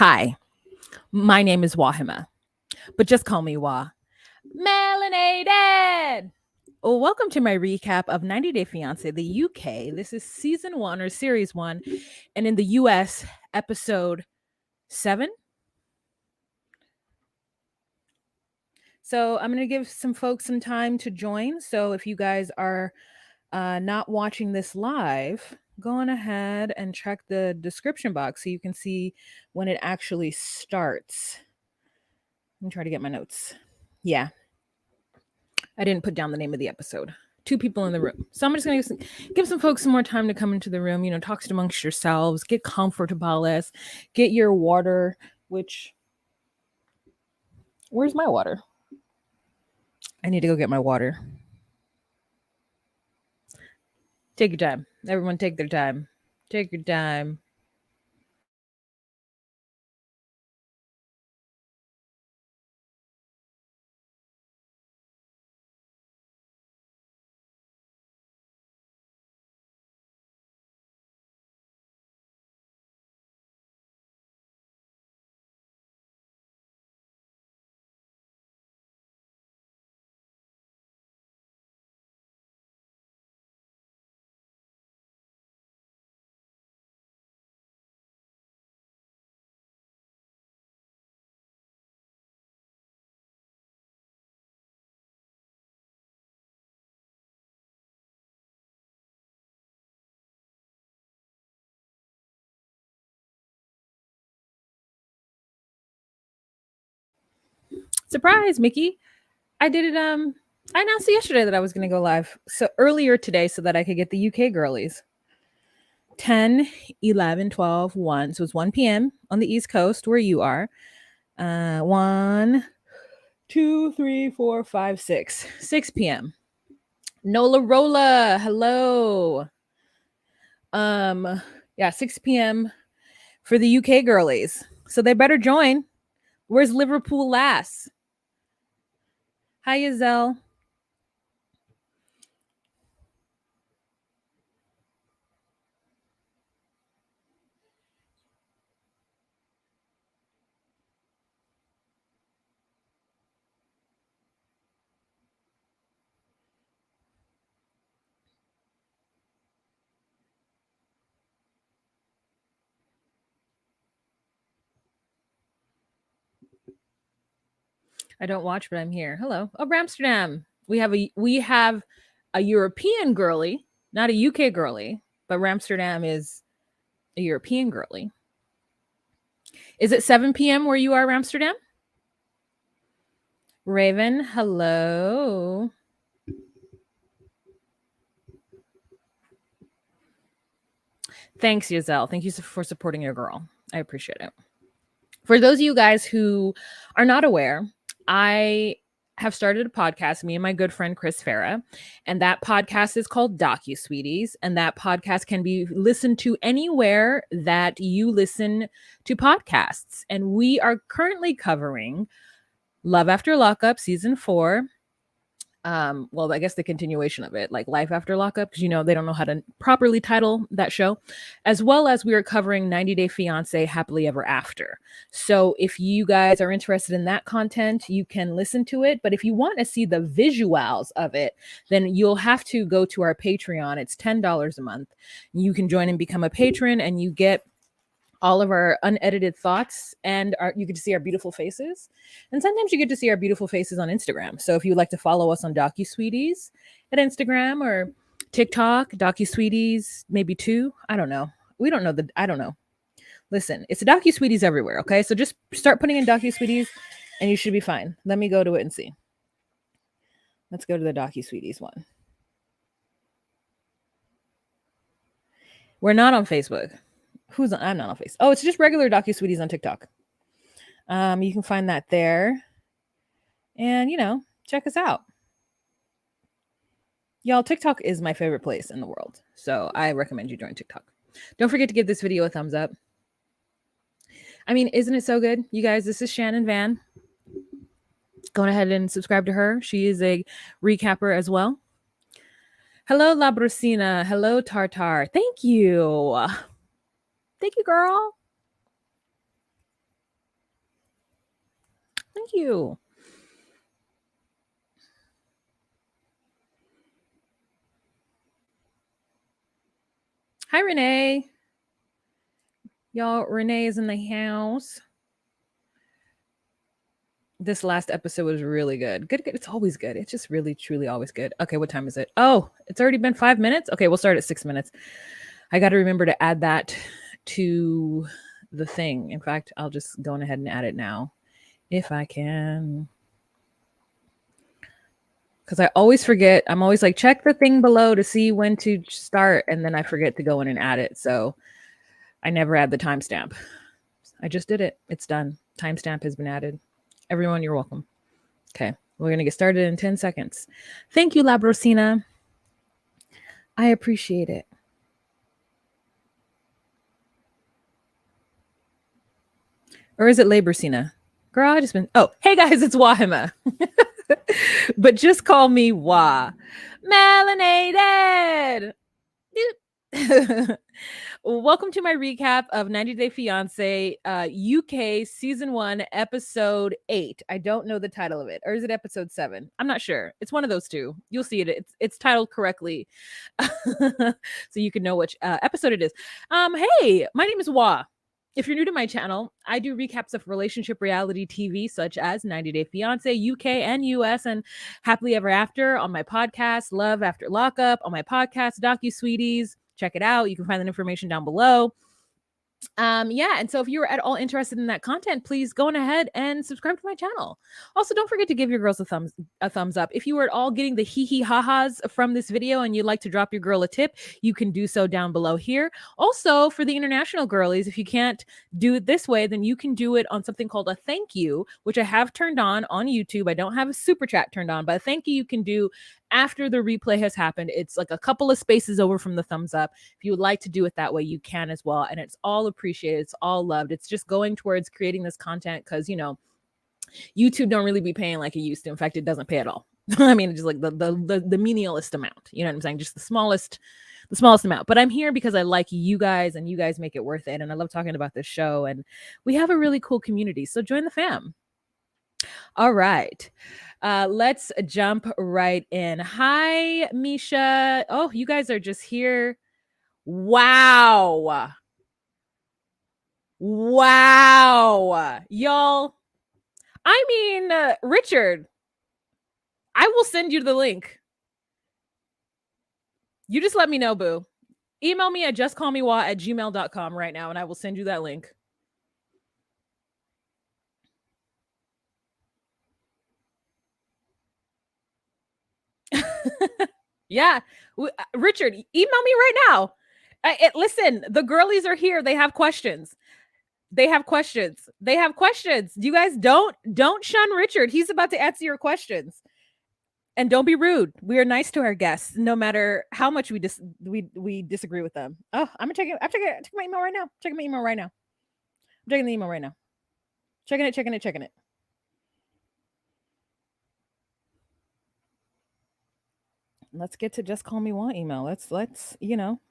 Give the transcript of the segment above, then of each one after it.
Hi, my name is Wahima, but just call me Wah. Melanated! Well, welcome to my recap of 90 Day Fiancé, the UK. This is season 1 or series 1, and in the US, episode 7. So I'm going to give some folks some time to join. So if you guys are not watching this live, go on ahead and check the description box so you can see when it actually starts. Let me try to get my notes. Yeah, I didn't put down the name of the episode. 2 people in the room. So I'm just going to give some folks some more time to come into the room, talk amongst yourselves, get comfortable, get your water, where's my water? I need to go get my water. Take your time. Everyone take their time. Take your time. Surprise, Mickey. I did it I announced yesterday that I was going to go live. So earlier today so that I could get the UK girlies. 10, 11, 12, 1. So it's 1 p.m. on the East Coast where you are. 1, 2, 3, 4, 5, 6. 6 p.m. Nola Rola, hello. 6 p.m. for the UK girlies. So they better join. Where's Liverpool lass? Hi, Zelle. I don't watch, but I'm here. Hello. Oh, Amsterdam. We have a European girly, not a UK girly, but Amsterdam is a European girly. Is it 7 p.m. where you are, Amsterdam? Raven, hello. Thanks, Yazelle. Thank you for supporting your girl. I appreciate it. For those of you guys who are not aware, I have started a podcast, me and my good friend Chris Farah, and that podcast is called DocuSweeties, and that podcast can be listened to anywhere that you listen to podcasts. And we are currently covering Love After Lockup season 4. I guess the continuation of it, like Life After Lockup, because they don't know how to properly title that show, as well as we are covering 90 Day Fiancé Happily Ever After. So if you guys are interested in that content, you can listen to it. But if you want to see the visuals of it, then you'll have to go to our Patreon. It's $10 a month. You can join and become a patron, and you get all of our unedited thoughts, and you get to see our beautiful faces. And sometimes you get to see our beautiful faces on Instagram. So if you'd like to follow us on DocuSweeties at Instagram or TikTok, DocuSweeties, maybe 2. I don't know. I don't know. Listen, it's a DocuSweeties everywhere, okay? So just start putting in DocuSweeties and you should be fine. Let me go to it and see. Let's go to the DocuSweeties one. We're not on Facebook. I'm not on Facebook. Oh, it's just regular DocuSweeties on TikTok. You can find that there. And, check us out. Y'all, TikTok is my favorite place in the world. So I recommend you join TikTok. Don't forget to give this video a thumbs up. I mean, isn't it so good? You guys, this is Shannon Van. Go ahead and subscribe to her. She is a recapper as well. Hello, La Brusina. Hello, Tartar. Thank you. Thank you, girl. Thank you. Hi, Renee. Y'all, Renee is in the house. This last episode was really good. Good. It's always good. It's just really, truly always good. Okay, what time is it? Oh, it's already been 5 minutes. Okay, we'll start at 6 minutes. I got to remember to add that to the thing. In fact, I'll just go ahead and add it now if I can. Because I always forget. I'm always like, check the thing below to see when to start. And then I forget to go in and add it. So I never add the timestamp. I just did it. It's done. Timestamp has been added. Everyone, you're welcome. Okay, we're going to get started in 10 seconds. Thank you, Labrosina. I appreciate it. Or is it Labrosina? Girl, I just been... Oh, hey guys, it's Wahima. But just call me Wah. Melanated. Welcome to my recap of 90 Day Fiancé UK Season 1, Episode 8. I don't know the title of it. Or is it Episode 7? I'm not sure. It's one of those two. You'll see it. It's titled correctly. So you can know which episode it is. Hey, my name is Wah. If you're new to my channel, I do recaps of relationship reality TV such as 90 Day Fiancé, UK and US, and Happily Ever After on my podcast, Love After Lockup on my podcast, DocuSweeties. Check it out. You can find that information down below. And so if you're at all interested in that content, please go on ahead and subscribe to my channel. Also, don't forget to give your girls a thumbs up. If you are at all getting the hee ha-has from this video and you'd like to drop your girl a tip, you can do so down below here. Also, for the international girlies, if you can't do it this way, then you can do it on something called a thank you, which I have turned on YouTube. I don't have a super chat turned on, but a thank you can do after the replay has happened. It's like a couple of spaces over from the thumbs up. If you would like to do it that way, you can as well. And it's all appreciated. It's all loved. It's just going towards creating this content because, you know, YouTube don't really be paying like it used to. In fact, it doesn't pay at all. I mean, it's just like the menialist amount. You know what I'm saying? Just the smallest amount. But I'm here because I like you guys and you guys make it worth it. And I love talking about this show. And we have a really cool community. So join the fam. All right. Let's jump right in. Hi, Misha. Oh, you guys are just here. Wow. Y'all. I mean, Richard, I will send you the link. You just let me know, boo. Email me at justcallmewah@gmail.com right now, and I will send you that link. Yeah. Richard, email me right now. Listen, the girlies are here. They have questions. You guys don't shun Richard. He's about to answer your questions. And don't be rude. We are nice to our guests, no matter how much we disagree with them. Oh, I'm gonna check it. I'm checking my email right now. Checking my email right now. I'm checking the email right now. Checking it. Let's get to Just Call Me Wah email. Let's you know.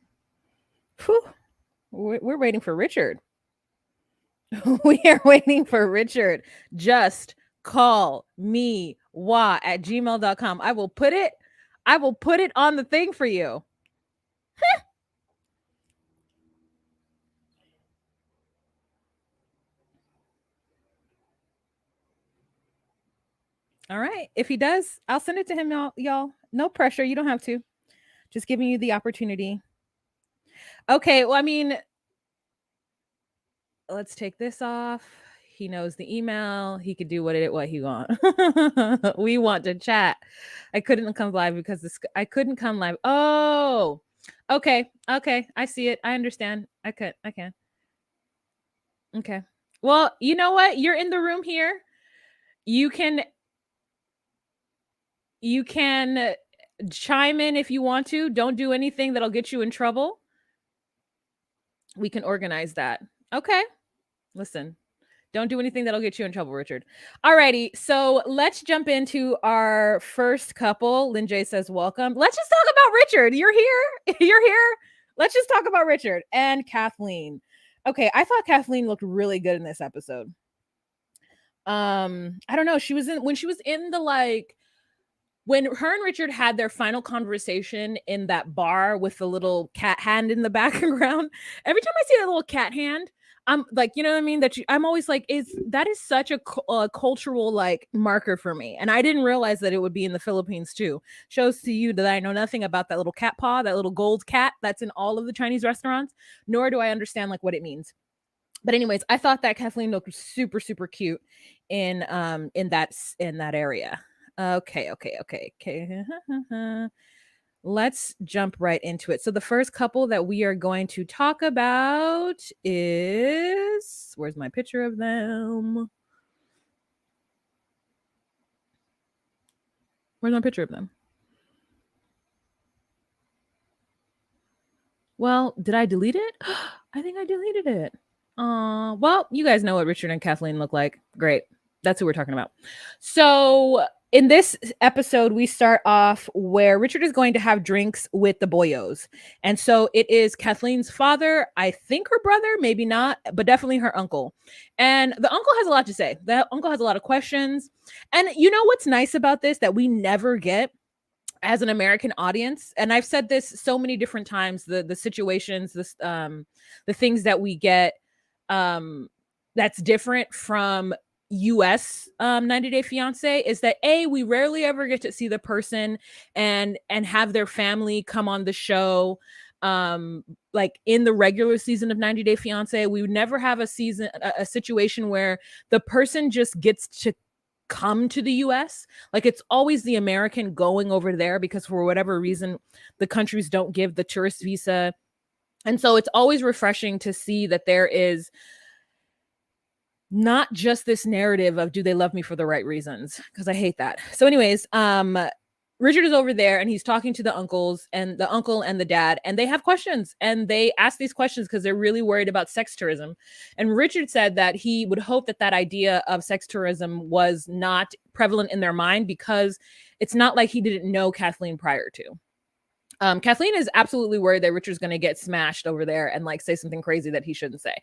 Whew, we're waiting for Richard. We are waiting for Richard. Just call me wah@gmail.com. I will put it on the thing for you. All right. If he does, I'll send it to him, y'all. No pressure. You don't have to. Just giving you the opportunity. Okay. Well, I mean, let's take this off. He knows the email. He could do what he wants. We want to chat. I couldn't come live because I couldn't come live. Oh, okay. I see it. I understand. I can. Okay. Well, you know what? You're in the room here. You can chime in if you want to. Don't do anything that'll get you in trouble. We can organize that. Okay. Listen, don't do anything that'll get you in trouble, Richard. Alrighty. So let's jump into our first couple. Lynn J says, welcome. Let's just talk about Richard. You're here. Let's just talk about Richard and Kathleen. Okay. I thought Kathleen looked really good in this episode. I don't know. When she was in the like when her and Richard had their final conversation in that bar with the little cat hand in the background. Every time I see that little cat hand, I'm like, you know what I mean? I'm always like, that is such a cultural like marker for me, and I didn't realize that it would be in the Philippines too. Shows to you that I know nothing about that little cat paw, that little gold cat that's in all of the Chinese restaurants, nor do I understand like what it means. But anyways, I thought that Kathleen looked super super cute in that area. Okay. Let's jump right into it. So the first couple that we are going to talk about is, where's my picture of them? Where's my picture of them? Well, did I delete it? I think I deleted it. Well, you guys know what Richard and Kathleen look like. Great. That's who we're talking about. So in this episode, we start off where Richard is going to have drinks with the boyos. And so it is Kathleen's father, I think her brother, maybe not, but definitely her uncle. And the uncle has a lot to say. The uncle has a lot of questions. And you know what's nice about this that we never get as an American audience, and I've said this so many different times, the situations, the things that we get that's different from US 90 Day Fiance is that we rarely ever get to see the person and have their family come on the show. Like in the regular season of 90 Day Fiance, we would never have a situation where the person just gets to come to the US. Like it's always the American going over there because for whatever reason the countries don't give the tourist visa. And so it's always refreshing to see that there is not just this narrative of do they love me for the right reasons, because I hate that. So anyways, Richard is over there and he's talking to the uncles and the uncle and the dad, and they have questions and they ask these questions because they're really worried about sex tourism. And Richard said that he would hope that that idea of sex tourism was not prevalent in their mind because it's not like he didn't know Kathleen prior to. Kathleen is absolutely worried that Richard's going to get smashed over there and like say something crazy that he shouldn't say.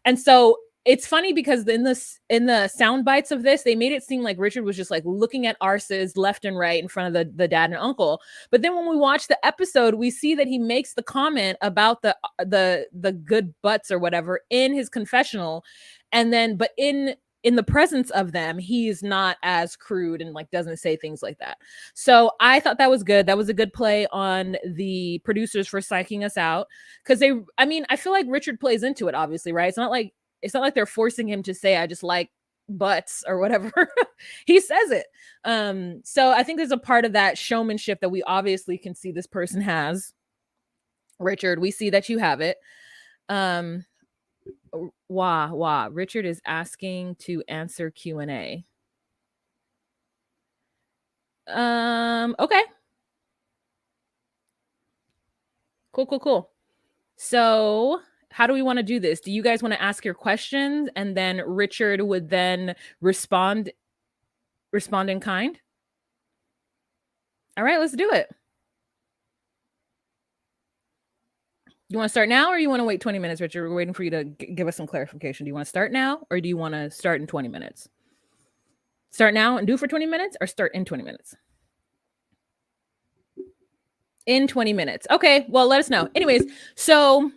And so it's funny because in the sound bites of this, they made it seem like Richard was just like looking at arses left and right in front of the dad and uncle. But then when we watch the episode, we see that he makes the comment about the good butts or whatever in his confessional. And then, but in the presence of them, he's not as crude and like doesn't say things like that. So I thought that was good. That was a good play on the producers for psyching us out. Because I feel like Richard plays into it, obviously, right? It's not like they're forcing him to say, I just like butts or whatever. He says it. So I think there's a part of that showmanship that we obviously can see this person has. Richard, we see that you have it. Richard is asking to answer Q&A. Okay. Cool. So how do we want to do this? Do you guys want to ask your questions and then Richard would then respond in kind? All right, let's do it. You want to start now or you want to wait 20 minutes, Richard? We're waiting for you to give us some clarification. Do you want to start now or do you want to start in 20 minutes? Start now and do for 20 minutes or start in 20 minutes? In 20 minutes. Okay, well, let us know. Anyways, so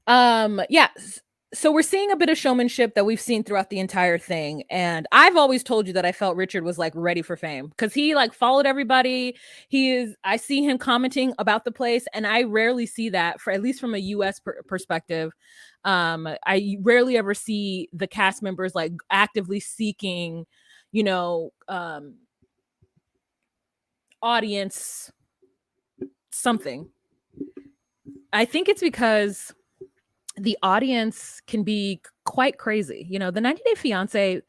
so we're seeing a bit of showmanship that we've seen throughout the entire thing, and I've always told you that I felt Richard was like ready for fame because he like followed everybody. I see him commenting about the place, and I rarely see that, for at least from a US perspective. I rarely ever see the cast members like actively seeking, audience something. I think it's because the audience can be quite crazy. The 90 Day Fiance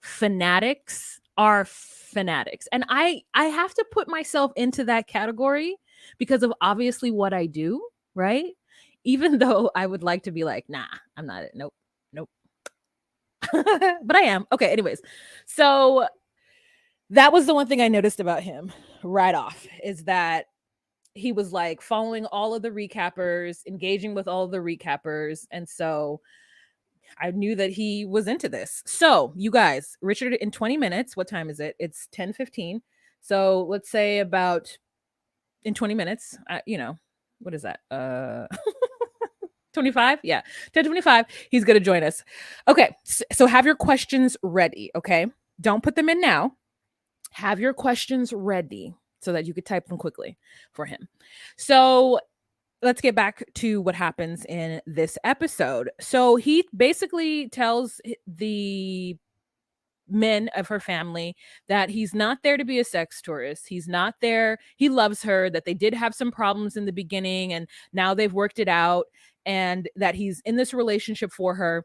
fanatics are fanatics. And I have to put myself into that category because of obviously what I do, right? Even though I would like to be like, nah, I'm not it. Nope. But I am. Okay, anyways. So that was the one thing I noticed about him right off, is that he was like following all of the recappers, engaging with all of the recappers. And so I knew that he was into this. So, you guys, Richard, in 20 minutes, what time is it? It's 10:15. So, let's say about in 20 minutes, what is that? 25? Yeah. 10:25, he's going to join us. Okay. So have your questions ready, okay? Don't put them in now. Have your questions ready so that you could type them quickly for him. So let's get back to what happens in this episode. So he basically tells the men of her family that he's not there to be a sex tourist. He's not there. He loves her, that they did have some problems in the beginning and now they've worked it out, and that he's in this relationship for her.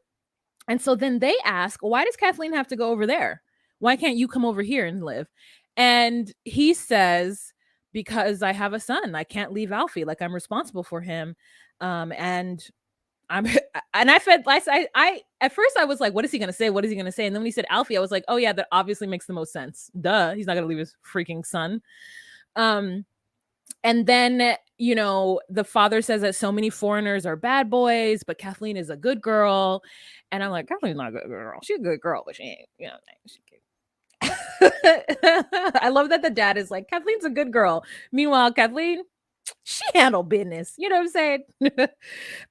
And so then they ask, why does Kathleen have to go over there? Why can't you come over here and live? And he says, because I have a son. I can't leave Alfie. Like, I'm responsible for him. And I'm and I at first I was like, what is he gonna say? What is he gonna say? And then when he said Alfie, I was like, oh yeah, that obviously makes the most sense. Duh, he's not gonna leave his freaking son. And then, the father says that so many foreigners are bad boys, but Kathleen is a good girl. And I'm like, Kathleen's not a good girl. She's a good girl, but she ain't, she I love that the dad is like, Kathleen's a good girl. Meanwhile, Kathleen, she handled business. You know what I'm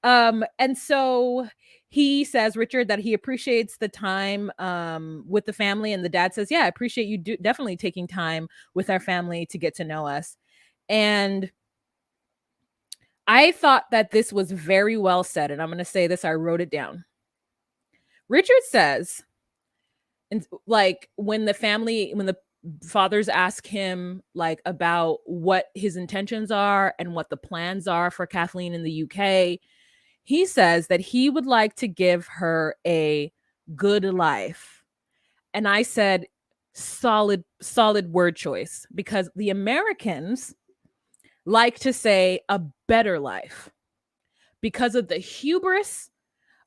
saying? And so he says, Richard, that he appreciates the time with the family. And the dad says, yeah, I appreciate you definitely taking time with our family to get to know us. And I thought that this was very well said. And I'm going to say this, I wrote it down. Richard says, and like when the fathers ask him like about what his intentions are and what the plans are for Kathleen in the UK, he says that he would like to give her a good life. And I said, solid word choice, because the Americans like to say a better life because of the hubris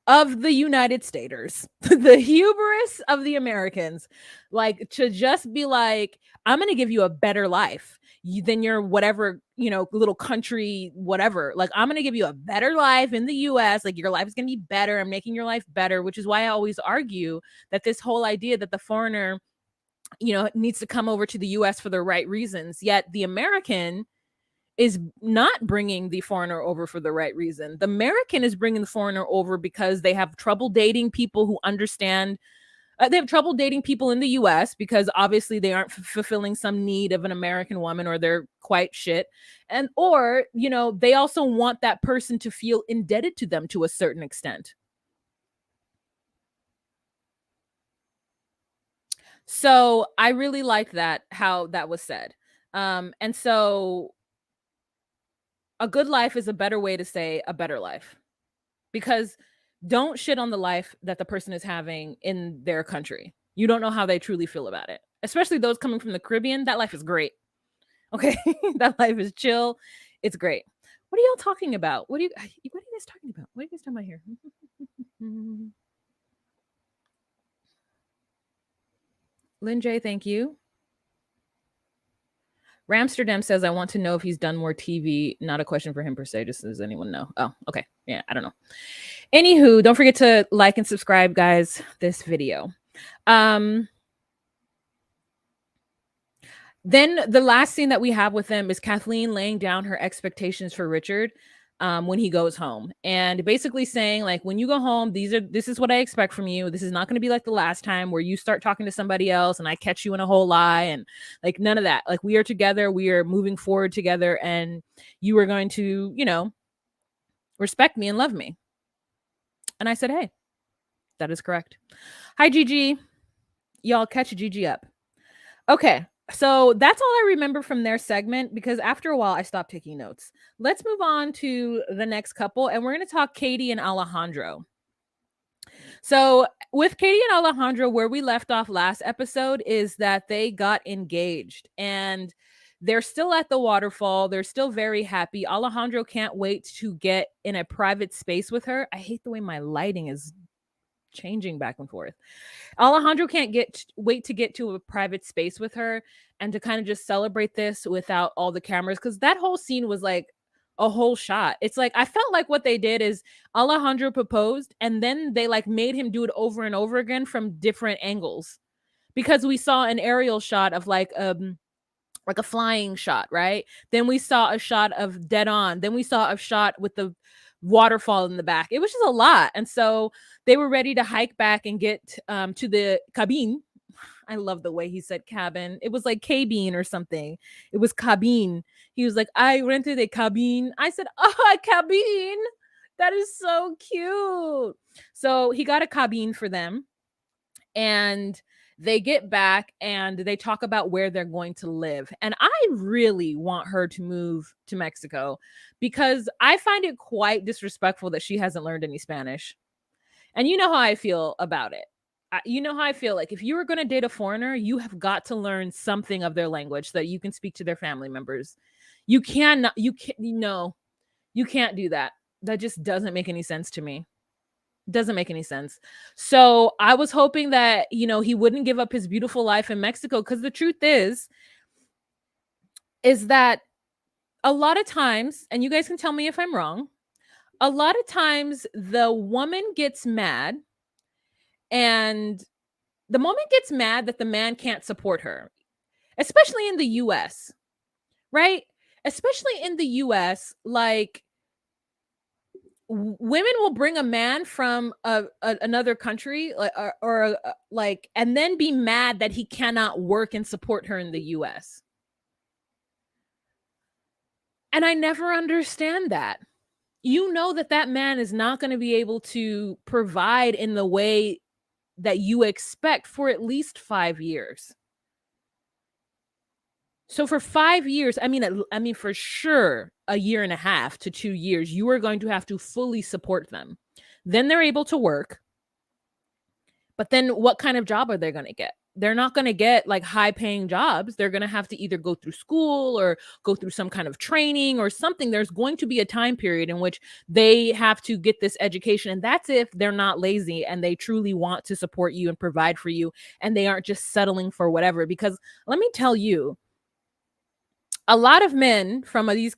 of the United Staters, the hubris of the Americans, like to just be like, I'm going to give you a better life than your whatever, little country, whatever. Like, I'm going to give you a better life in the US. Like, your life is going to be better. I'm making your life better, which is why I always argue that this whole idea that the foreigner, needs to come over to the US for the right reasons, yet the American is not bringing the foreigner over for the right reason. The American is bringing the foreigner over because they have trouble dating people who understand. They have trouble dating people in the US because obviously they aren't fulfilling some need of an American woman, or they're quite shit. And, or, they also want that person to feel indebted to them to a certain extent. So I really like that, how that was said. And so a good life is a better way to say a better life, because don't shit on the life that the person is having in their country. You don't know how they truly feel about it, especially those coming from the Caribbean. That life is great. Okay. That life is chill. It's great. What are y'all talking about? What are you guys talking about? What are you guys talking about here? Lynn J, thank you. Ramsterdam says, I want to know if he's done more TV. Not a question for him per se. Just does anyone know? Oh, okay. Yeah, I don't know. Anywho, don't forget to like and subscribe, guys, this video. Then the last scene that we have with them is Kathleen laying down her expectations for Richard when he goes home, and basically saying, like, when you go home, this is what I expect from you. This is not going to be like the last time where you start talking to somebody else and I catch you in a whole lie, and like none of that. Like, we are together, we are moving forward together, and you are going to, respect me and love me. And I said, hey, that is correct. Hi, Gigi. Y'all catch Gigi up. Okay. So that's all I remember from their segment, because after a while I stopped taking notes. Let's move on to the next couple, and we're going to talk Katie and Alejandro. So with Katie and Alejandro, where we left off last episode is that they got engaged, and they're still at the waterfall. They're still very happy. Alejandro can't wait to get in a private space with her. I hate the way my lighting is changing back and forth. Alejandro can't wait to get to a private space with her and to kind of just celebrate this without all the cameras, because that whole scene was like a whole shot. It's like I felt like what they did is Alejandro proposed and then they like made him do it over and over again from different angles. Because we saw an aerial shot of like a flying shot, right? Then we saw a shot of dead on. Then we saw a shot with the waterfall in the back. It was just a lot. And so they were ready to hike back and get to the cabin. I love the way he said cabin. It was like cabin or something. It was cabin. He was like, I rented a cabin. I said, oh, a cabin. That is so cute. So he got a cabin for them. And they get back and they talk about where they're going to live. And I really want her to move to Mexico because I find it quite disrespectful that she hasn't learned any Spanish. And you know how I feel about it. You know how I feel like if you were going to date a foreigner, you have got to learn something of their language so that you can speak to their family members. You can't do that. That just doesn't make any sense to me. Doesn't make any sense. So I was hoping that, he wouldn't give up his beautiful life in Mexico, because the truth is that a lot of times, and you guys can tell me if I'm wrong, a lot of times the woman gets mad, and the woman gets mad that the man can't support her, especially in the US, right? Especially in the US, like, women will bring a man from another country, like, and then be mad that he cannot work and support her in the US. And I never understand that. You know that man is not going to be able to provide in the way that you expect for at least 5 years. So for 5 years, I mean, for sure, a year and a half to 2 years, you are going to have to fully support them. Then they're able to work. But then what kind of job are they going to get? They're not going to get like high paying jobs. They're going to have to either go through school or go through some kind of training or something. There's going to be a time period in which they have to get this education. And that's if they're not lazy and they truly want to support you and provide for you. And they aren't just settling for whatever. Because let me tell you, a lot of men from these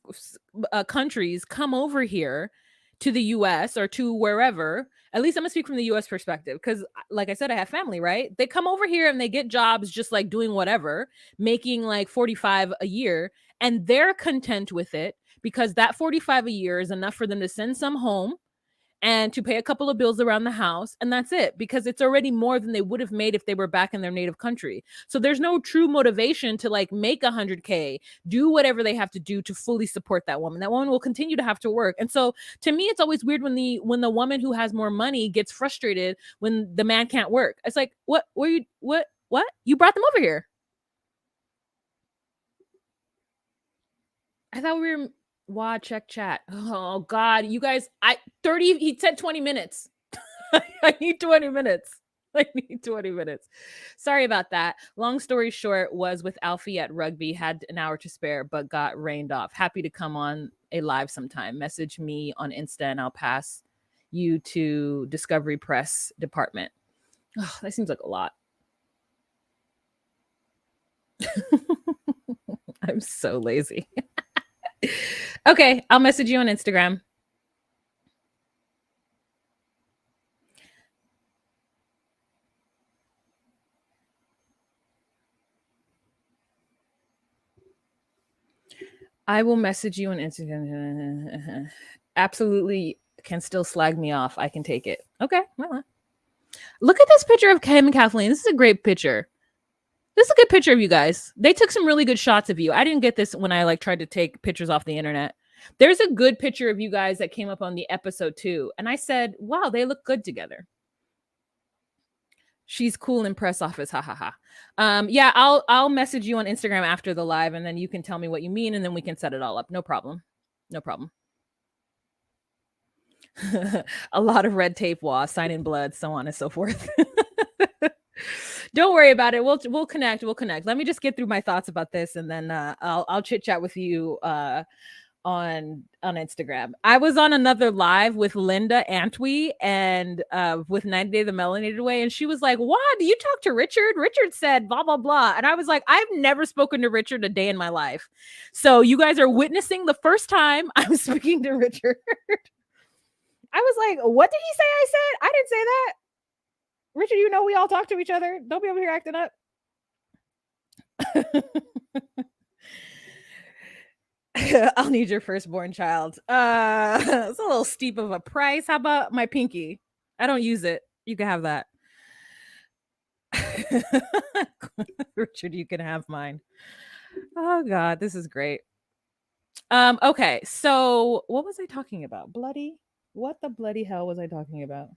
countries come over here to the US or to wherever. At least I'm gonna speak from the US perspective, because like I said, I have family, right? They come over here and they get jobs just like doing whatever, making like 45 a year, and they're content with it because that 45 a year is enough for them to send some home and to pay a couple of bills around the house, and that's it, because it's already more than they would have made if they were back in their native country. So there's no true motivation to like make 100K, do whatever they have to do to fully support that woman. That woman will continue to have to work. And so to me, it's always weird when the woman who has more money gets frustrated when the man can't work. It's like, what you brought them over here? I thought we were check chat. Oh God, you guys, he said 20 minutes. I need 20 minutes. I need 20 minutes. Sorry about that. Long story short, was with Alfie at rugby, had an hour to spare, but got rained off. Happy to come on a live sometime. Message me on Insta and I'll pass you to Discovery Press Department. Oh, that seems like a lot. I'm so lazy. Okay, I'll message you on Instagram. I will message you on Instagram. Absolutely can still slag me off. I can take it. Okay. Well, look at this picture of Kim and Kathleen. This is a great picture. This is a good picture of you guys. They took some really good shots of you. I didn't get this when I like tried to take pictures off the internet. There's a good picture of you guys that came up on the episode 2. And I said, wow, they look good together. She's cool in press office. Ha ha ha. Yeah, I'll message you on Instagram after the live, and then you can tell me what you mean, and then we can set it all up. No problem. No problem. A lot of red tape, sign in blood, so on and so forth. Don't worry about it. We'll connect. We'll connect. Let me just get through my thoughts about this, and then I'll chit chat with you on Instagram. I was on another live with Linda Antwi and with 90 Day the Melanated Way, and she was like, "What? Do you talk to Richard? Richard said blah blah blah." And I was like, "I've never spoken to Richard a day in my life." So you guys are witnessing the first time I'm speaking to Richard. I was like, "What did he say I said? I didn't say that." Richard, you know we all talk to each other. Don't be over here acting up. I'll need your firstborn child. It's a little steep of a price. How about my pinky? I don't use it. You can have that. Richard, you can have mine. Oh God, this is great. Okay, so what was I talking about? Bloody? What the bloody hell was I talking about?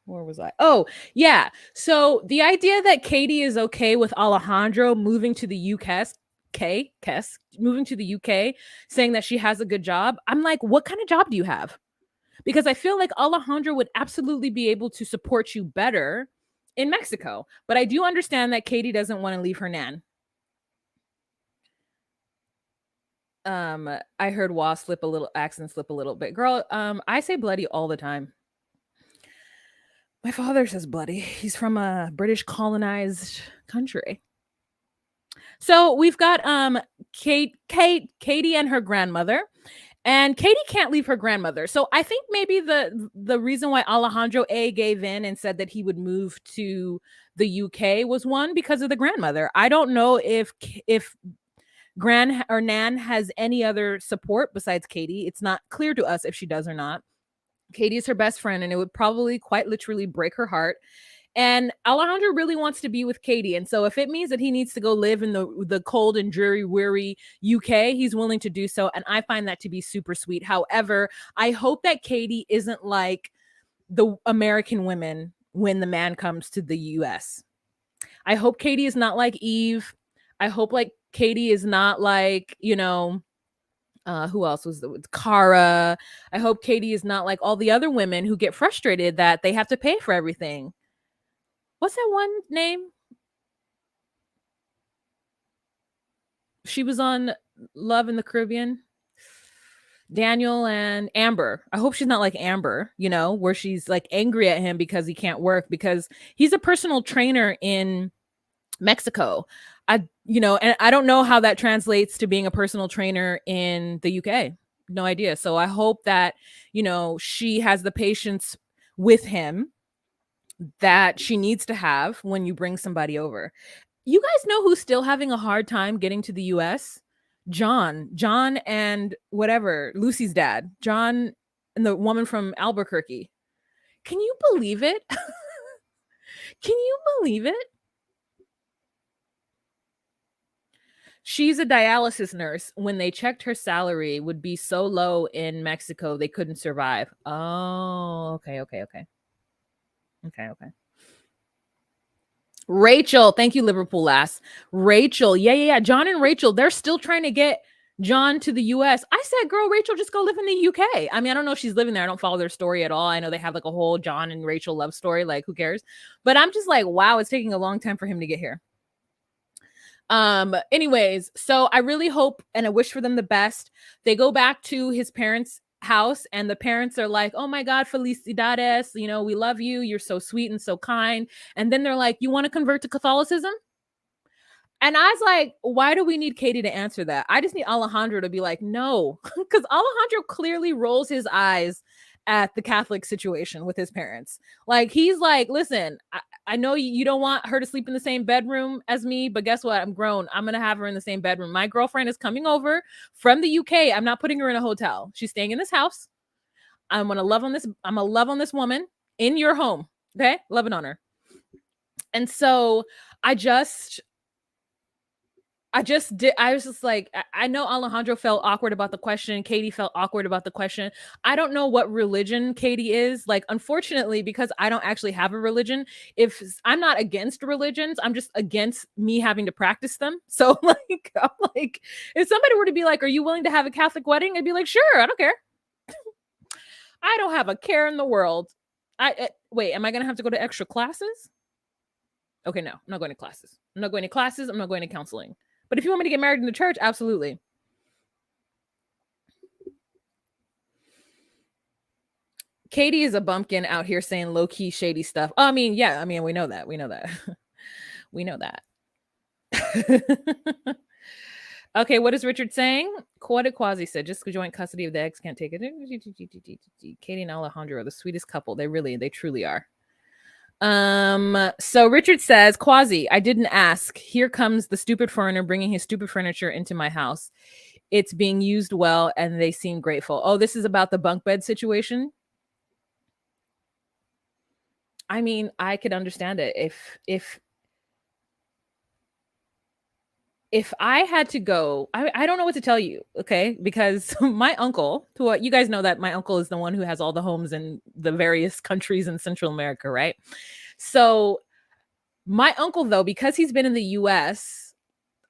Where was I? Oh, yeah. So the idea that Katie is okay with Alejandro moving to the moving to the UK, saying that she has a good job. I'm like, what kind of job do you have? Because I feel like Alejandro would absolutely be able to support you better in Mexico. But I do understand that Katie doesn't want to leave her nan. I heard accent slip a little bit. Girl, I say bloody all the time. My father says bloody. He's from a British colonized country. So we've got Katie and her grandmother. And Katie can't leave her grandmother. So I think maybe the reason why Alejandro gave in and said that he would move to the UK was one because of the grandmother. I don't know if Gran or Nan has any other support besides Katie. It's not clear to us if she does or not. Katie is her best friend, and it would probably quite literally break her heart. And Alejandro really wants to be with Katie. And so if it means that he needs to go live in the cold and dreary, weary UK, he's willing to do so. And I find that to be super sweet. However, I hope that Katie isn't like the American women when the man comes to the US. I hope Katie is not like Eve. I hope like Katie is not like, who else was Cara. I hope Katie is not like all the other women who get frustrated that they have to pay for everything. What's that one name? She was on Love in the Caribbean. Daniel and Amber. I hope she's not like Amber, where she's like angry at him because he can't work, because he's a personal trainer in Mexico. And I don't know how that translates to being a personal trainer in the UK. No idea. So I hope that, she has the patience with him that she needs to have when you bring somebody over. You guys know who's still having a hard time getting to the US? John and whatever, Lucy's dad, John, and the woman from Albuquerque. Can you believe it? Can you believe it? She's a dialysis nurse. When they checked, her salary would be so low in Mexico, they couldn't survive. Oh, okay. Rachel, thank you, Liverpool lass. Rachel, yeah. John and Rachel, they're still trying to get John to the US. I said, girl, Rachel, just go live in the UK. I mean, I don't know if she's living there. I don't follow their story at all. I know they have like a whole John and Rachel love story. Like, who cares? But I'm just like, wow, it's taking a long time for him to get here. Anyways, so I really hope and I wish for them the best. They go back to his parents' house and the parents are like, oh my God, felicidades, we love you, you're so sweet and so kind. And then they're like, you want to convert to Catholicism? And I was like, why do we need Katie to answer that? I just need Alejandro to be like, no, because Alejandro clearly rolls his eyes at the Catholic situation with his parents. Like, he's like, listen, I know you don't want her to sleep in the same bedroom as me, but guess what? I'm grown. I'm going to have her in the same bedroom. My girlfriend is coming over from the UK. I'm not putting her in a hotel. She's staying in this house. I'm going to love on this. I'm going to love on this woman in your home. Okay. Loving on her. And so I was just like, I know Alejandro felt awkward about the question. Katie felt awkward about the question. I don't know what religion Katie is. Like, unfortunately, because I don't actually have a religion, if I'm not against religions, I'm just against me having to practice them. So like, I'm like, if somebody were to be like, are you willing to have a Catholic wedding? I'd be like, sure, I don't care. I don't have a care in the world. Wait, am I going to have to go to extra classes? Okay, no, I'm not going to classes. I'm not going to classes. I'm not going to counseling. But if you want me to get married in the church, absolutely. Katie is a bumpkin out here saying low key shady stuff. Oh, I mean, yeah, I mean, we know that. We know that. We know that. Okay, what is Richard saying? Quada Quasi said, just joint custody of the eggs, can't take it. Katie and Alejandro are the sweetest couple. They truly are. So Richard says, Quasi, I didn't ask. Here comes the stupid foreigner bringing his stupid furniture into my house. It's being used well, and they seem grateful. Oh, this is about the bunk bed situation. I mean, I could understand it if I had to go, I don't know what to tell you, okay? Because my uncle, who you guys know that my uncle is the one who has all the homes in the various countries in Central America, right? So my uncle, though, because he's been in the US,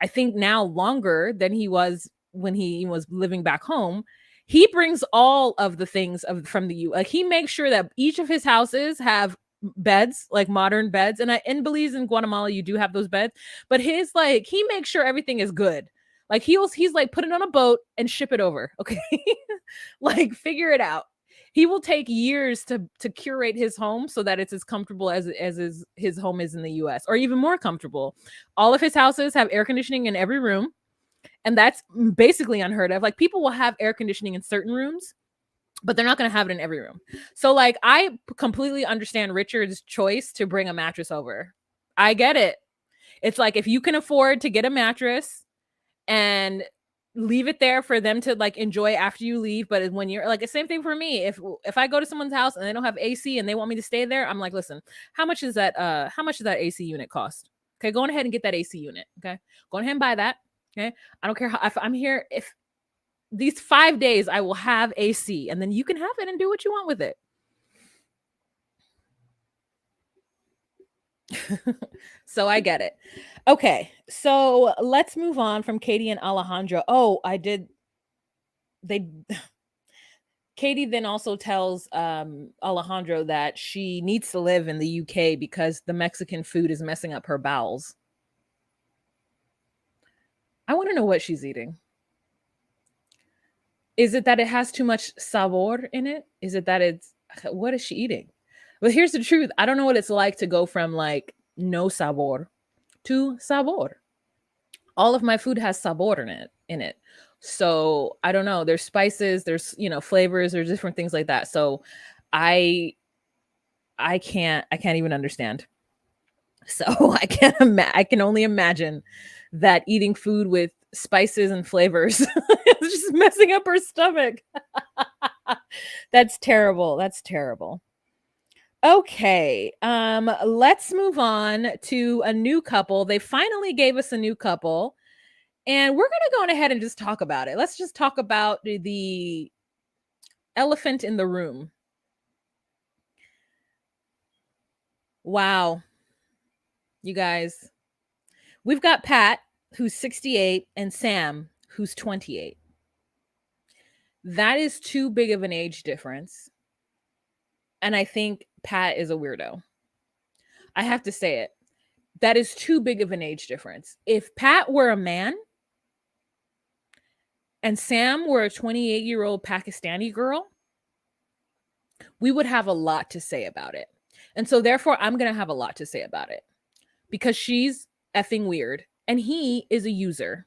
I think now longer than he was when he was living back home, he brings all of the things from the U. Like he makes sure that each of his houses have beds, like modern beds. And in Belize and Guatemala, you do have those beds, but his like he makes sure everything is good. Like he's like put it on a boat and ship it over. Okay. Like figure it out. He will take years to curate his home so that it's as comfortable as his home is in the US, or even more comfortable. All of his houses have air conditioning in every room. And that's basically unheard of. Like people will have air conditioning in certain rooms, but they're not going to have it in every room. So like I completely understand Richard's choice to bring a mattress over. I get it. It's like if you can afford to get a mattress and leave it there for them to like enjoy after you leave, but when you're like the same thing for me, if I go to someone's house and they don't have AC and they want me to stay there, I'm like, listen, how much does that AC unit cost? Okay, go on ahead and get that AC unit. Okay, go ahead and buy that. Okay, I don't care how, if I'm here, if these 5 days I will have AC, and then you can have it and do what you want with it. So I get it. Okay, so let's move on from Katie and Alejandro. Oh, they Katie then also tells Alejandro that she needs to live in the UK because the Mexican food is messing up her bowels. I want to know what she's eating. Is it that it has too much sabor in it? Is it that what is she eating? But here's the truth. I don't know what it's like to go from like no sabor to sabor. All of my food has sabor in it. So I don't know. There's spices, there's flavors, there's different things like that. So I I can't even understand. So I can only imagine that eating food with spices and flavors is just messing up her stomach. That's terrible. That's terrible. Okay. Let's move on to a new couple. They finally gave us a new couple, and we're going to go on ahead and just talk about it. Let's just talk about the elephant in the room. Wow. You guys. We've got Pat, who's 68, and Sam, who's 28. That is too big of an age difference. And I think Pat is a weirdo. I have to say it. That is too big of an age difference. If Pat were a man and Sam were a 28-year-old Pakistani girl, we would have a lot to say about it. And so therefore, I'm going to have a lot to say about it because she's effing weird and he is a user.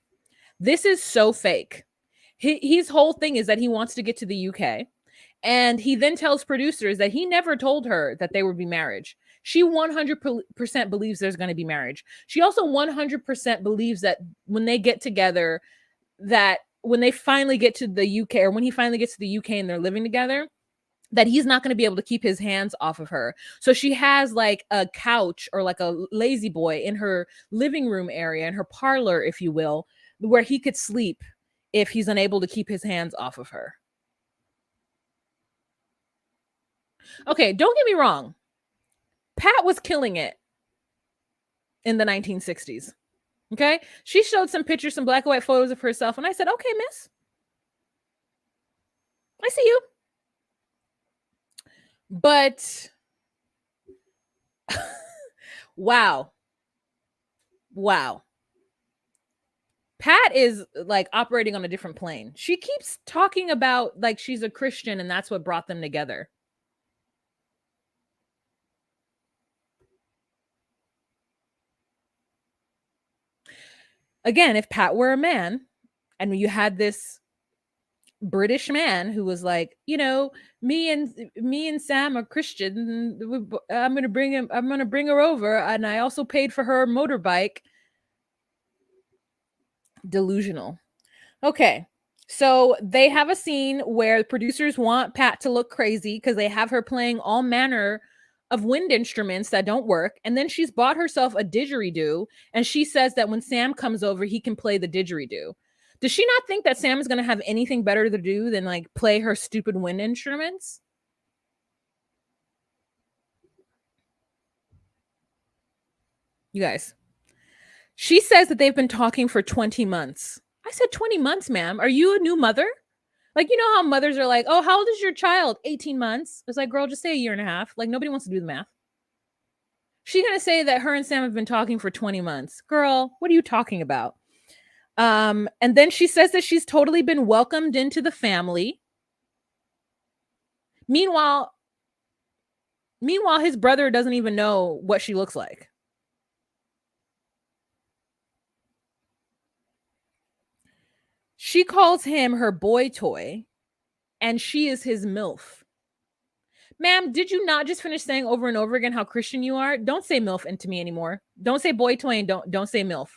This is so fake. His whole thing is that he wants to get to the UK. And he then tells producers that he never told her that they would be marriage. She 100% believes there's going to be marriage. She also 100% believes that when they get together, that when they finally get to the UK, or when he finally gets to the UK and they're living together, that he's not going to be able to keep his hands off of her. So she has like a couch or like a lazy boy in her living room area, in her parlor, if you will, where he could sleep if he's unable to keep his hands off of her. Okay, don't get me wrong. Pat was killing it in the 1960s. Okay? She showed some pictures, some black and white photos of herself, and I said, okay, miss. I see you. But wow. Wow. Pat is like operating on a different plane. She keeps talking about like she's a Christian and that's what brought them together. Again, if Pat were a man and you had this British man who was like, you know, me and Sam are Christian. I'm gonna bring her over, and I also paid for her motorbike. Delusional. Okay. So they have a scene where the producers want Pat to look crazy because they have her playing all manner of wind instruments that don't work. And then she's bought herself a didgeridoo. And she says that when Sam comes over, he can play the didgeridoo. Does she not think that Sam is going to have anything better to do than like play her stupid wind instruments? You guys, she says that they've been talking for 20 months. I said, 20 months, ma'am. Are you a new mother? Like, you know how mothers are like, oh, how old is your child? 18 months. It's like, girl, just say a year and a half. Like, nobody wants to do the math. She's going to say that her and Sam have been talking for 20 months. Girl, what are you talking about? And then she says that she's totally been welcomed into the family. Meanwhile, his brother doesn't even know what she looks like. She calls him her boy toy, and she is his MILF. Ma'am, did you not just finish saying over and over again how Christian you are? Don't say MILF into me anymore. Don't say boy toy and don't say MILF.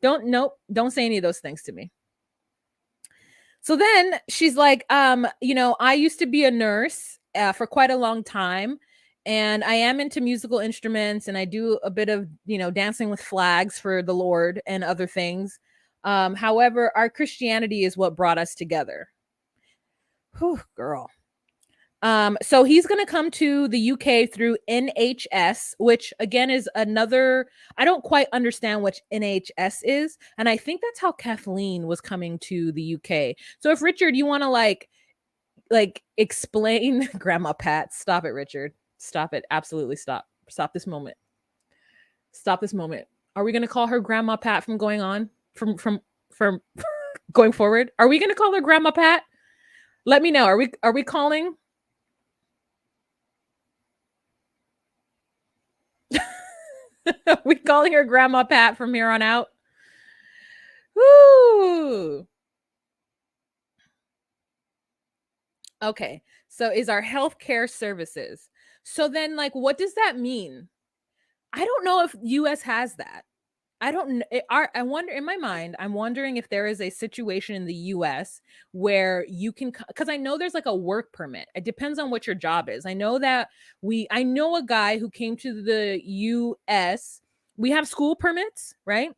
Don't say any of those things to me. So then she's like, you know, I used to be a nurse for quite a long time, and I am into musical instruments, and I do a bit of, you know, dancing with flags for the Lord and other things. However, our Christianity is what brought us together. Whew, girl. So he's going to come to the UK through NHS, which again is another, I don't quite understand what NHS is. And I think that's how Kathleen was coming to the UK. So if Richard, you want to like explain Grandma Pat, stop it, Richard. Stop it. Absolutely stop. Stop this moment. Stop this moment. Are we going to call her Grandma Pat from going on from going forward? Are we going to call her Grandma Pat? Let me know. Are we calling? We calling her Grandma Pat from here on out. Woo. Okay. So is our healthcare services. So then like what does that mean? I don't know if US has that. I don't I wonder in my mind, I'm wondering if there is a situation in the US where you can, because I know there's like a work permit. It depends on what your job is. I know that I know a guy who came to the US. We have school permits, right?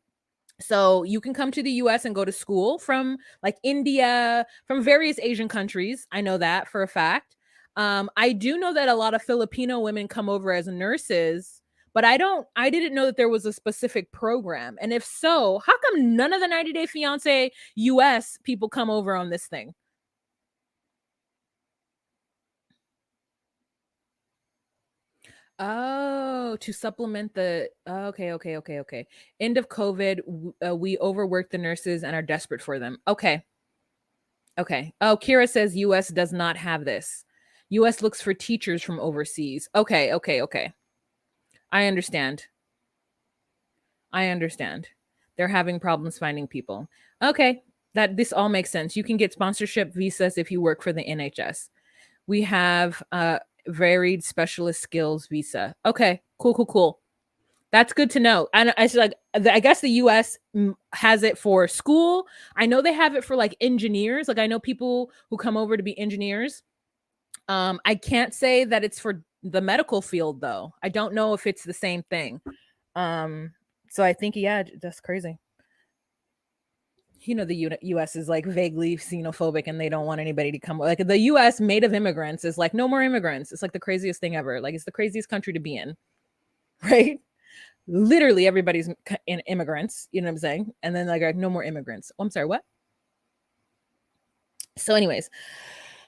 So you can come to the US and go to school from like India, from various Asian countries. I know that for a fact. I do know that a lot of Filipino women come over as nurses, but I didn't know that there was a specific program. And if so, how come none of the 90 Day Fiancé US people come over on this thing? Oh, to supplement the okay. End of COVID, we overworked the nurses and are desperate for them. Okay. Okay. Oh, Kira says US does not have this. US looks for teachers from overseas. Okay. I understand. They're having problems finding people. Okay. This all makes sense. You can get sponsorship visas if you work for the NHS. We have varied specialist skills visa. Okay, cool. That's good to know. And I guess the US has it for school. I know they have it for like engineers. Like I know people who come over to be engineers. I can't say that it's for the medical field though. I don't know if it's the same thing. So I think yeah, that's crazy. You know, the US is like vaguely xenophobic and they don't want anybody to come. Like the US made of immigrants is like no more immigrants. It's like the craziest thing ever. Like it's the craziest country to be in, right? Literally everybody's in immigrants, you know what I'm saying? And then like no more immigrants. Oh, I'm sorry, what? So anyways,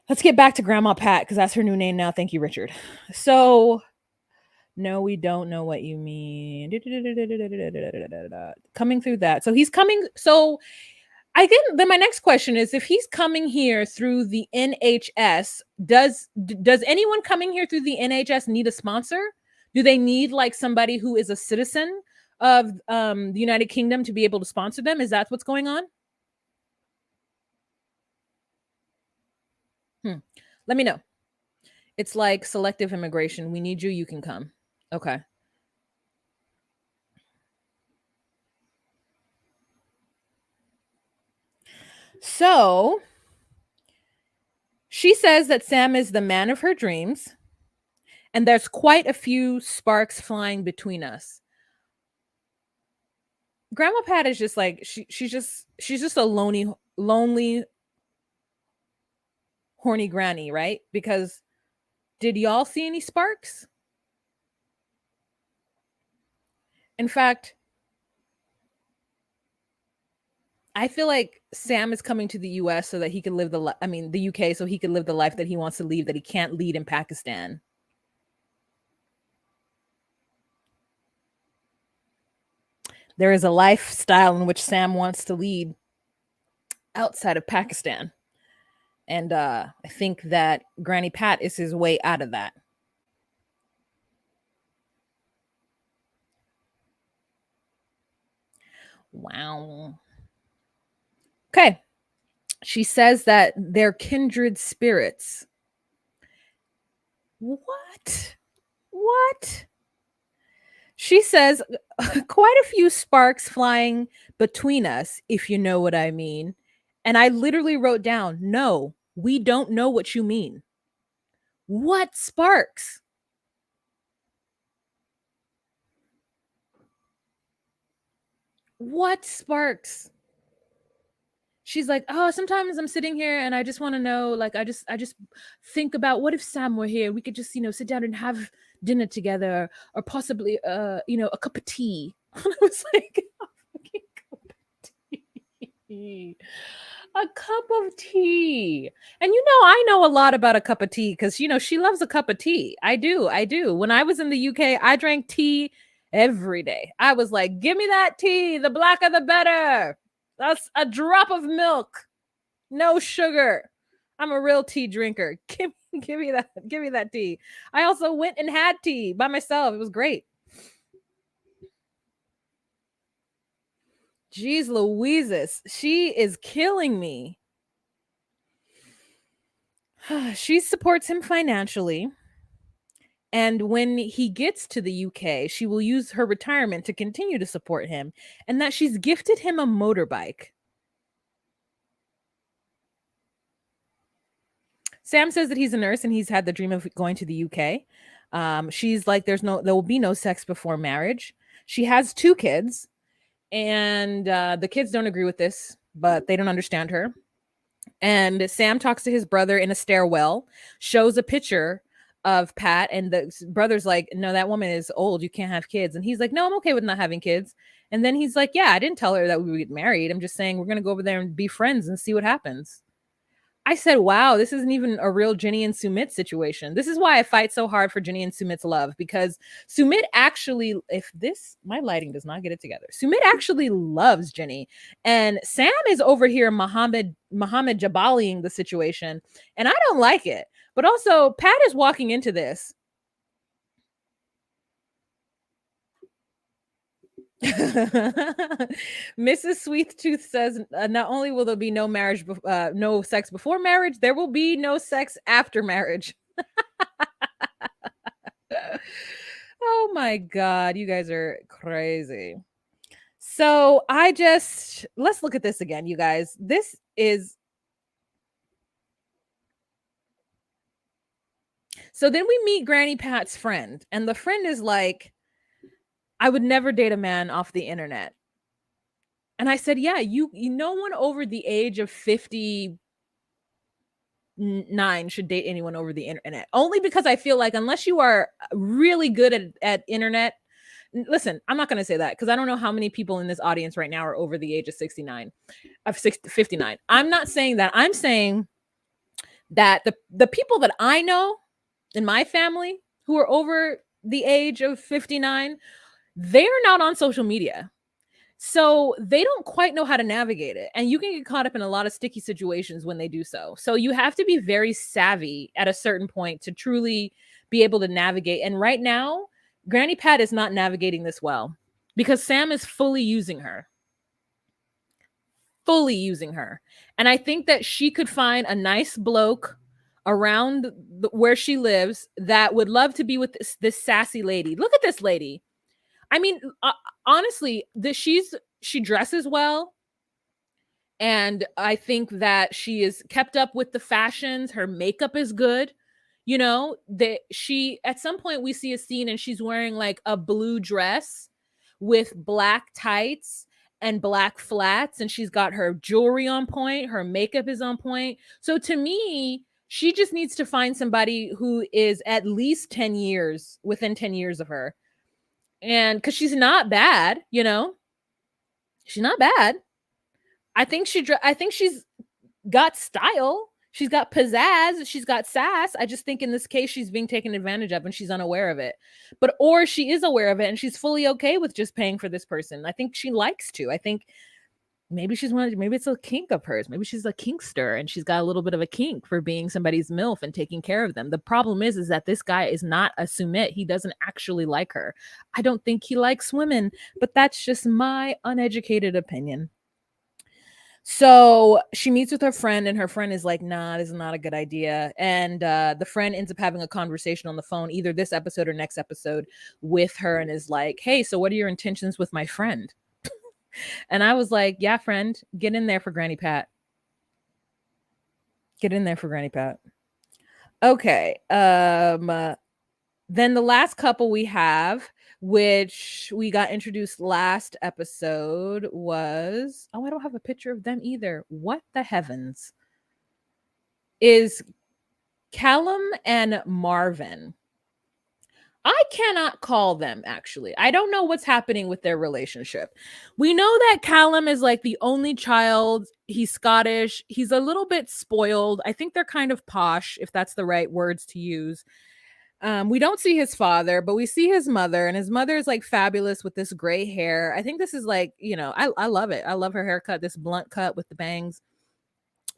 let's get back to Grandma Pat because that's her new name now. Thank you, Richard. So No, we don't know what you mean. Coming through that. So he's coming. So I think then my next question is, if he's coming here through the NHS, does anyone coming here through the NHS need a sponsor? Do they need like somebody who is a citizen of the United Kingdom to be able to sponsor them? Is that what's going on? Let me know. It's like selective immigration. We need you. You can come. Okay. So she says that Sam is the man of her dreams, and there's quite a few sparks flying between us. Grandma Pat is just like she's just a lonely, horny granny, right? Because did y'all see any sparks? In fact, I feel like Sam is coming to the US so that he can live the UK, so he can live the life that he wants to lead, that he can't lead in Pakistan. There is a lifestyle in which Sam wants to lead outside of Pakistan. And I think that Granny Pat is his way out of that. Wow. Okay. She says that they're kindred spirits. What? What? She says quite a few sparks flying between us, if you know what I mean. And I literally wrote down, no, we don't know what you mean. What sparks? What sparks? She's like, oh, sometimes I'm sitting here and I just want to know, like, I just think about, what if Sam were here? We could just, sit down and have dinner together, or possibly a cup of tea. And I was like, a fucking cup of tea. A cup of tea. And I know a lot about a cup of tea because she loves a cup of tea. I do. When I was in the UK, I drank tea every day. I was like, give me that tea, the blacker the better. That's a drop of milk, no sugar. I'm a real tea drinker. Give me that tea. I also went and had tea by myself. It was great. Jeez Louises, she is killing me. She supports him financially. And when he gets to the UK, she will use her retirement to continue to support him, and that she's gifted him a motorbike. Sam says that he's a nurse and he's had the dream of going to the UK. She's like, there will be no sex before marriage. She has 2 kids, and the kids don't agree with this, but they don't understand her. And Sam talks to his brother in a stairwell, shows a picture of Pat, and the brother's like, no, that woman is old. You can't have kids. And he's like, no, I'm okay with not having kids. And then he's like, yeah, I didn't tell her that we would get married. I'm just saying we're going to go over there and be friends and see what happens. I said, wow, this isn't even a real Ginny and Sumit situation. This is why I fight so hard for Ginny and Sumit's love, because Sumit actually, my lighting does not get it together, Sumit actually loves Ginny. And Sam is over here Muhammad Jabaliing the situation. And I don't like it. But also, Pat is walking into this. Mrs. Sweettooth says, not only will there be no marriage, no sex before marriage, there will be no sex after marriage. Oh my God, you guys are crazy. So let's look at this again, you guys. So then we meet Granny Pat's friend, and the friend is like, I would never date a man off the internet. And I said, yeah, you no one over the age of 59 should date anyone over the internet. Only because I feel like unless you are really good at internet, listen, I'm not going to say that because I don't know how many people in this audience right now are over the age of 59. I'm not saying that. I'm saying that the people that I know in my family who are over the age of 59, they're not on social media. So they don't quite know how to navigate it. And you can get caught up in a lot of sticky situations when they do so. So you have to be very savvy at a certain point to truly be able to navigate. And right now, Granny Pat is not navigating this well because Sam is fully using her. Fully using her. And I think that she could find a nice bloke around where she lives that would love to be with this sassy lady. Look at this lady. I mean, honestly, she dresses well, and I think that she is kept up with the fashions. Her makeup is good. You know, that she at some point we see a scene and she's wearing like a blue dress with black tights and black flats, and she's got her jewelry on point, her makeup is on point. So to me, she just needs to find somebody who is at least 10 years within 10 years of her. And because she's not bad, you know, she's not bad. I think she's got style. She's got pizzazz. She's got sass. I just think in this case, she's being taken advantage of and she's unaware of it. Or she is aware of it and she's fully okay with just paying for this person. I think she likes to. I think maybe maybe it's a kink of hers. Maybe she's a kinkster and she's got a little bit of a kink for being somebody's MILF and taking care of them. The problem is that this guy is not a Sumit. He doesn't actually like her. I don't think he likes women, but that's just my uneducated opinion. So she meets with her friend and her friend is like, nah, this is not a good idea. And the friend ends up having a conversation on the phone, either this episode or next episode, with her and is like, hey, so what are your intentions with my friend? And I was like, yeah, friend, get in there for Granny Pat. Get in there for Granny Pat. Okay. Then the last couple we have, which we got introduced last episode, was, oh, I don't have a picture of them either. What the heavens? Is Callum and Marvin. I cannot call them, actually. I don't know what's happening with their relationship. We know that Callum is like the only child. He's Scottish. He's a little bit spoiled. I think they're kind of posh, if that's the right words to use. We don't see his father, but we see his mother, and his mother is like fabulous with this gray hair. I think this is like, you know, I love it. I love her haircut, this blunt cut with the bangs.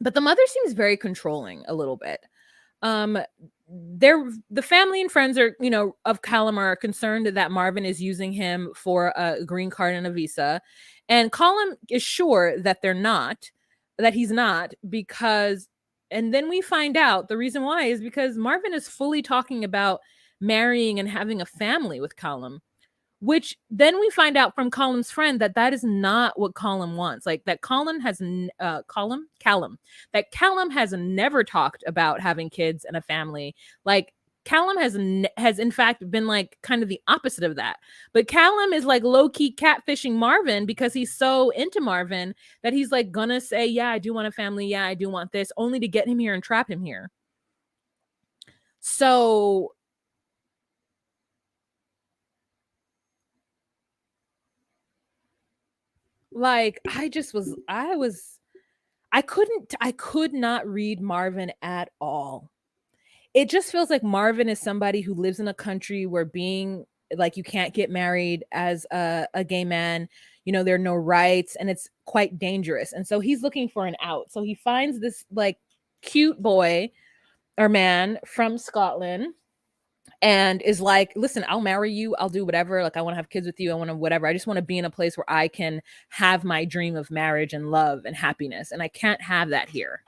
But the mother seems very controlling a little bit. The family and friends are, you know, of Callum are concerned that Marvin is using him for a green card and a visa. And Callum is sure that he's not, because, and then we find out the reason why is because Marvin is fully talking about marrying and having a family with Callum, which then we find out from Callum's friend that is not what Callum wants. Like that Callum has never talked about having kids and a family. Like Callum has in fact been like kind of the opposite of that. But Callum is like low-key catfishing Marvin because he's so into Marvin that he's like gonna say, yeah, I do want a family. Yeah, I do want this, only to get him here and trap him here. So like I could not read Marvin at all. It just feels like Marvin is somebody who lives in a country where being like, you can't get married as a gay man, you know, there are no rights and it's quite dangerous. And so he's looking for an out. So he finds this like cute boy or man from Scotland and is like, listen, I'll marry you. I'll do whatever. Like, I want to have kids with you. I want to whatever. I just want to be in a place where I can have my dream of marriage and love and happiness. And I can't have that here.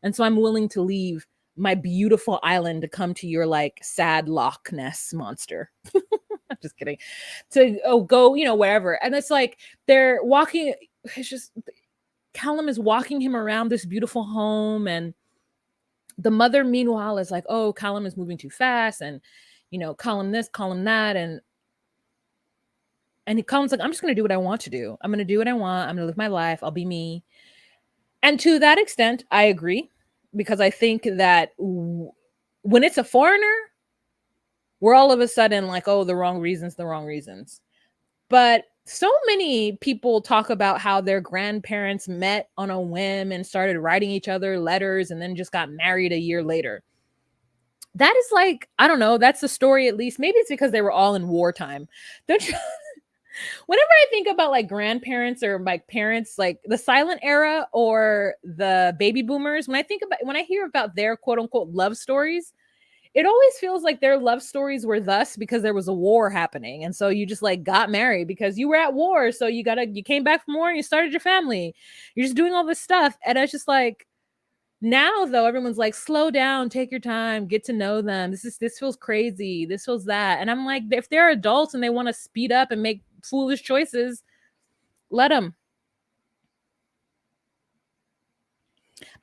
And so I'm willing to leave my beautiful island to come to your like sad Loch Ness monster. I'm just kidding. To go, you know, wherever. And it's like they're walking. It's just Callum is walking him around this beautiful home. And the mother, meanwhile, is like, oh, Callum is moving too fast. And, you know, call him this, call him that. And Callum's like, I'm just going to do what I want to do. I'm going to do what I want. I'm going to live my life. I'll be me. And to that extent, I agree. Because I think that when it's a foreigner, we're all of a sudden like, oh, the wrong reasons. But so many people talk about how their grandparents met on a whim and started writing each other letters and then just got married a year later. That is like, I don't know, that's the story at least. Maybe it's because they were all in wartime. Don't you? Whenever I think about like grandparents or like parents, like the silent era or the baby boomers, when I hear about their quote unquote love stories, it always feels like their love stories were thus because there was a war happening. And so you just like got married because you were at war. So you came back from war and you started your family. You're just doing all this stuff. And it's just like, now though, everyone's like, slow down, take your time, get to know them. This feels crazy. This feels that. And I'm like, if they're adults and they want to speed up and make foolish choices, let them.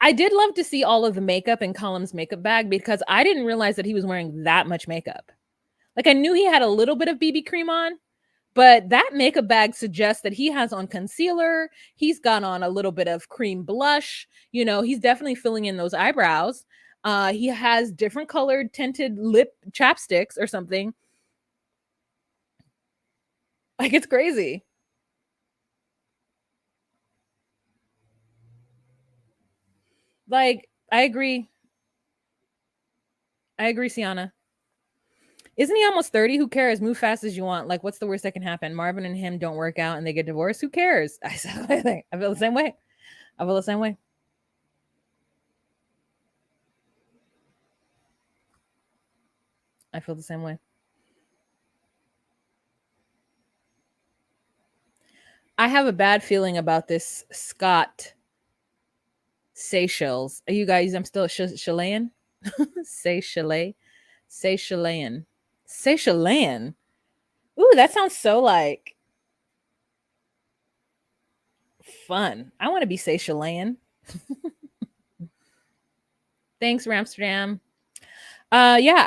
I did love to see all of the makeup in Callum's makeup bag because I didn't realize that he was wearing that much makeup. Like I knew he had a little bit of BB cream on, but that makeup bag suggests that he has on concealer. He's got on a little bit of cream blush. He's definitely filling in those eyebrows. He has different colored tinted lip chapsticks or something. Like it's crazy. Like I agree. Sienna. Isn't he almost 30? Who cares? Move fast as you want. Like, what's the worst that can happen? Marvin and him don't work out and they get divorced. Who cares? I feel the same way. I feel the same way. I feel the same way. I have a bad feeling about this Scott Seychelles. Are you guys? I'm still Chilean. Seychelles. Seychelles. Seychelles. Ooh, that sounds so like fun. I want to be Seychelles. Thanks, Ramsterdam. Yeah,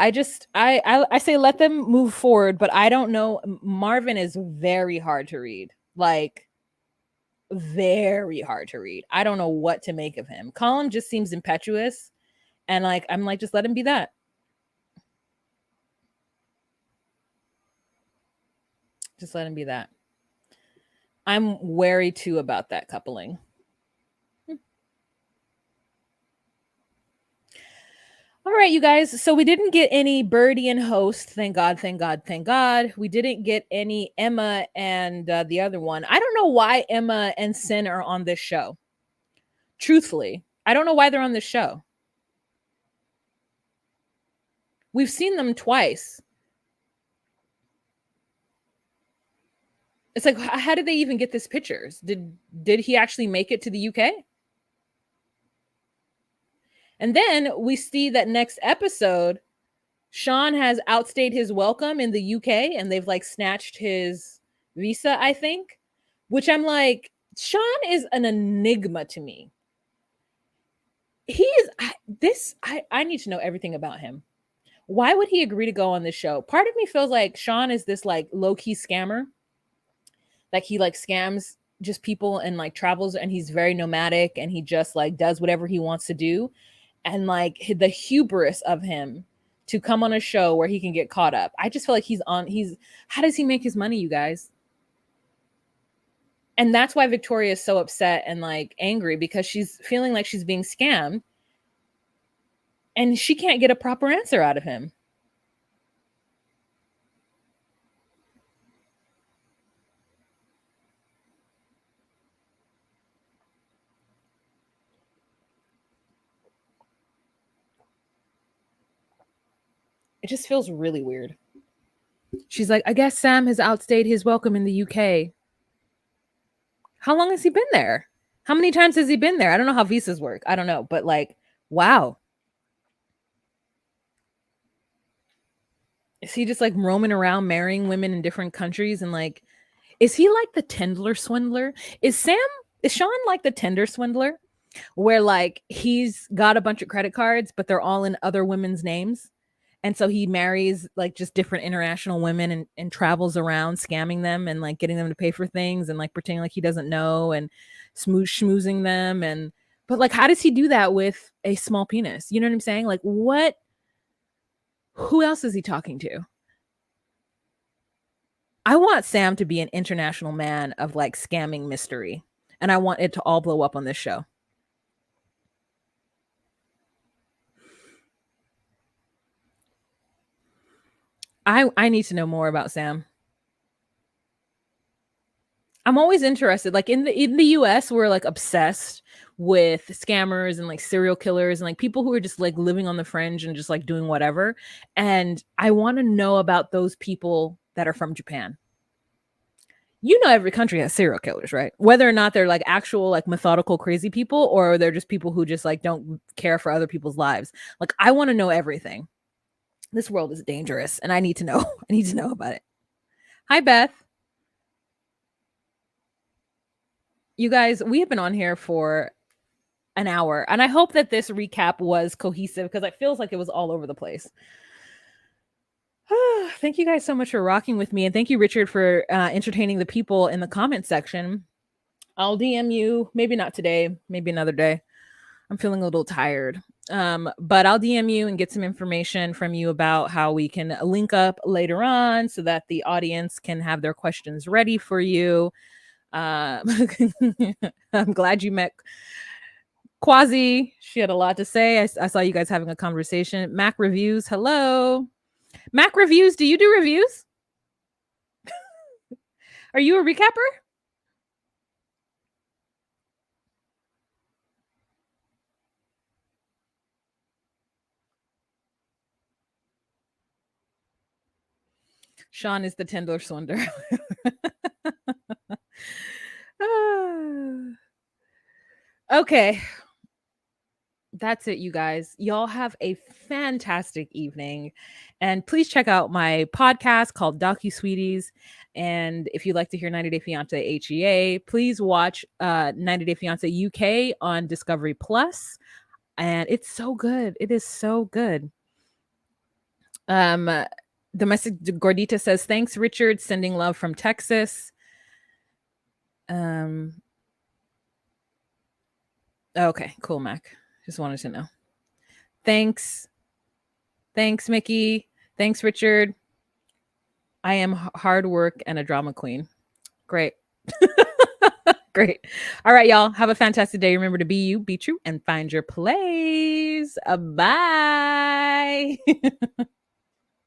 I say let them move forward, but I don't know. Marvin is very hard to read. Like very hard to read. I don't know what to make of him. Colin just seems impetuous, and like I'm like, just let him be that. Just let him be that. I'm wary too about that coupling. All right, you guys. So we didn't get any Birdie and Host. Thank God, thank God, thank God. We didn't get any Emma and the other one. I don't know why Emma and Sin are on this show. Truthfully, I don't know why they're on this show. We've seen them twice. It's like, how did they even get this pictures? Did he actually make it to the UK? And then we see that next episode, Sean has outstayed his welcome in the UK and they've like snatched his visa, I think, which I'm like, Sean is an enigma to me. He is I need to know everything about him. Why would he agree to go on this show? Part of me feels like Sean is this like low-key scammer. Like he like scams just people and like travels and he's very nomadic and he just like does whatever he wants to do. And like the hubris of him to come on a show where he can get caught up. I just feel like how does he make his money, you guys? And that's why Victoria is so upset and like angry because she's feeling like she's being scammed and she can't get a proper answer out of him. It just feels really weird. She's like, I guess Sam has outstayed his welcome in the UK. How long has he been there? How many times has he been there? I don't know how visas work. I don't know, but like, wow. Is he just like roaming around marrying women in different countries and like is he like the Tinder swindler? Is Sean like the Tinder swindler where like he's got a bunch of credit cards but they're all in other women's names? And so he marries like just different international women and travels around scamming them and like getting them to pay for things and like pretending like he doesn't know and schmoozing them and but like how does he do that with a small penis? You know what I'm saying? Like what who else is he talking to? I want Sam to be an international man of like scamming mystery. And I want it to all blow up on this show. I need to know more about Sam. I'm always interested. Like in the US, we're like obsessed with scammers and like serial killers and like people who are just like living on the fringe and just like doing whatever. And I want to know about those people that are from Japan. You know, every country has serial killers, right? Whether or not they're like actual like methodical crazy people or they're just people who just like don't care for other people's lives. Like I want to know everything. This world is dangerous and I need to know. I need to know about it. Hi Beth. You guys, we have been on here for an hour and I hope that this recap was cohesive because it feels like it was all over the place. Thank you guys so much for rocking with me and thank you Richard for entertaining the people in the comment section. I'll DM you, maybe not today, maybe another day. I'm feeling a little tired. But I'll DM you and get some information from you about how we can link up later on so that the audience can have their questions ready for you. I'm glad you met Quasi. She had a lot to say. I saw you guys having a conversation. Mac Reviews, hello. Mac Reviews, do you do reviews? Are you a recapper? Sean is the Tendler Swonder. Okay. That's it, you guys. Y'all have a fantastic evening. And please check out my podcast called Docu Sweeties. And if you'd like to hear 90 Day Fiancé HEA, please watch 90 Day Fiancé UK on Discovery Plus. And it's so good. It is so good. Domestic Gordita says, thanks, Richard. Sending love from Texas. Okay, cool, Mac. Just wanted to know. Thanks. Thanks, Mickey. Thanks, Richard. I am hard work and a drama queen. Great. Great. All right, y'all. Have a fantastic day. Remember to be you, be true, and find your place. Bye.